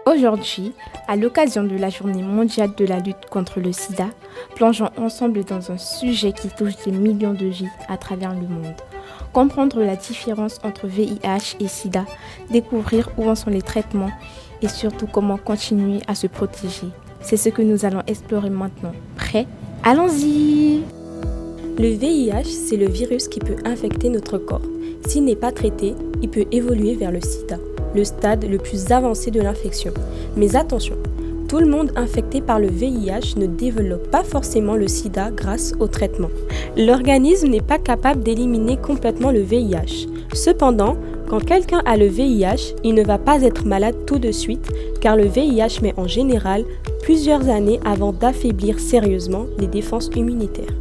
Aujourd'hui, à l'occasion de la Journée mondiale de la lutte contre le sida, plongeons ensemble dans un sujet qui touche des millions de vies à travers le monde. Comprendre la différence entre VIH et sida, découvrir où en sont les traitements et surtout comment continuer à se protéger. C'est ce que nous allons explorer maintenant. Prêt ? Allons-y ! Le VIH, c'est le virus qui peut infecter notre corps. S'il n'est pas traité, il peut évoluer vers le sida, le stade le plus avancé de l'infection. Mais attention, tout le monde infecté par le VIH ne développe pas forcément le sida grâce au traitement. L'organisme n'est pas capable d'éliminer complètement le VIH. Cependant, quand quelqu'un a le VIH, il ne va pas être malade tout de suite, car le VIH met en général plusieurs années avant d'affaiblir sérieusement les défenses immunitaires.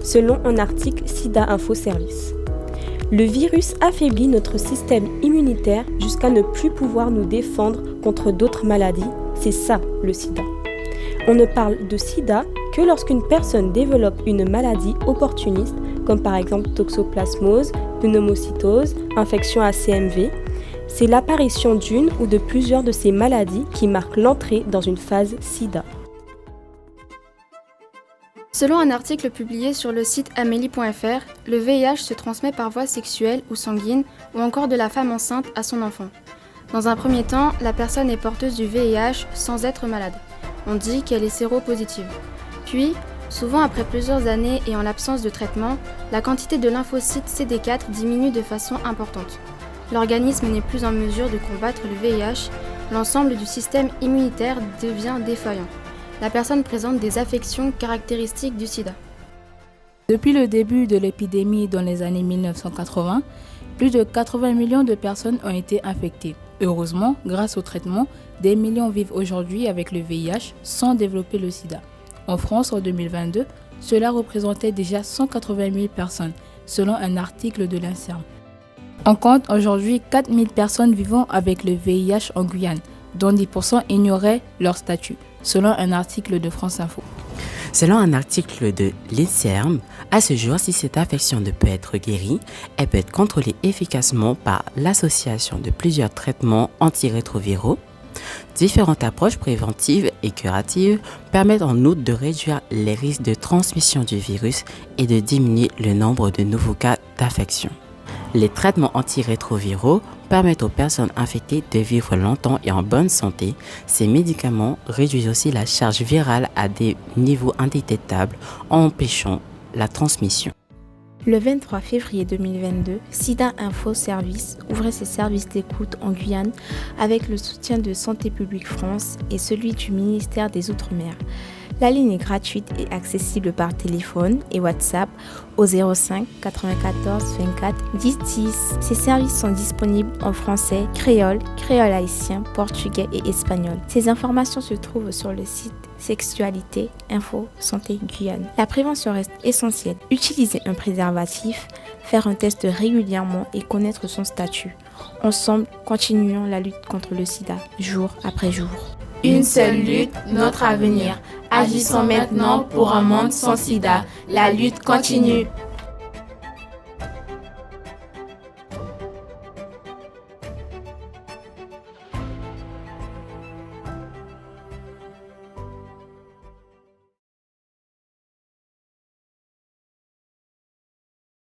Selon un article SIDA Info Service. Le virus affaiblit notre système immunitaire jusqu'à ne plus pouvoir nous défendre contre d'autres maladies. C'est ça le sida. On ne parle de sida que lorsqu'une personne développe une maladie opportuniste, comme par exemple toxoplasmose, pneumocytose, infection à CMV. C'est l'apparition d'une ou de plusieurs de ces maladies qui marquent l'entrée dans une phase sida. Selon un article publié sur le site amélie.fr, le VIH se transmet par voie sexuelle ou sanguine ou encore de la femme enceinte à son enfant. Dans un premier temps, la personne est porteuse du VIH sans être malade. On dit qu'elle est séropositive. Puis, souvent après plusieurs années et en l'absence de traitement, la quantité de lymphocytes CD4 diminue de façon importante. L'organisme n'est plus en mesure de combattre le VIH, l'ensemble du système immunitaire devient défaillant. La personne présente des affections caractéristiques du sida. Depuis le début de l'épidémie dans les années 1980, plus de 80 millions de personnes ont été infectées. Heureusement, grâce au traitement, des millions vivent aujourd'hui avec le VIH sans développer le sida. En France, en 2022, cela représentait déjà 180 000 personnes, selon un article de l'INSERM. On compte aujourd'hui 4 000 personnes vivant avec le VIH en Guyane, dont 10% ignoraient leur statut, selon un article de France Info. Selon un article de l'INSERM, à ce jour, si cette affection ne peut être guérie, elle peut être contrôlée efficacement par l'association de plusieurs traitements antirétroviraux. Différentes approches préventives et curatives permettent en outre de réduire les risques de transmission du virus et de diminuer le nombre de nouveaux cas d'affection. Les traitements antirétroviraux permettent aux personnes infectées de vivre longtemps et en bonne santé. Ces médicaments réduisent aussi la charge virale à des niveaux indétectables en empêchant la transmission. Le 23 février 2022, SIDA Info Service ouvrait ses services d'écoute en Guyane avec le soutien de Santé publique France et celui du ministère des Outre-mer. La ligne est gratuite et accessible par téléphone et WhatsApp au 05 94 24 10 10. Ces services sont disponibles en français, créole haïtien, portugais et espagnol. Ces informations se trouvent sur le site Sexualité Info Santé Guyane. La prévention reste essentielle. Utiliser un préservatif, faire un test régulièrement et connaître son statut. Ensemble, continuons la lutte contre le sida, jour après jour. Une seule lutte, notre avenir. Agissons maintenant pour un monde sans sida. La lutte continue.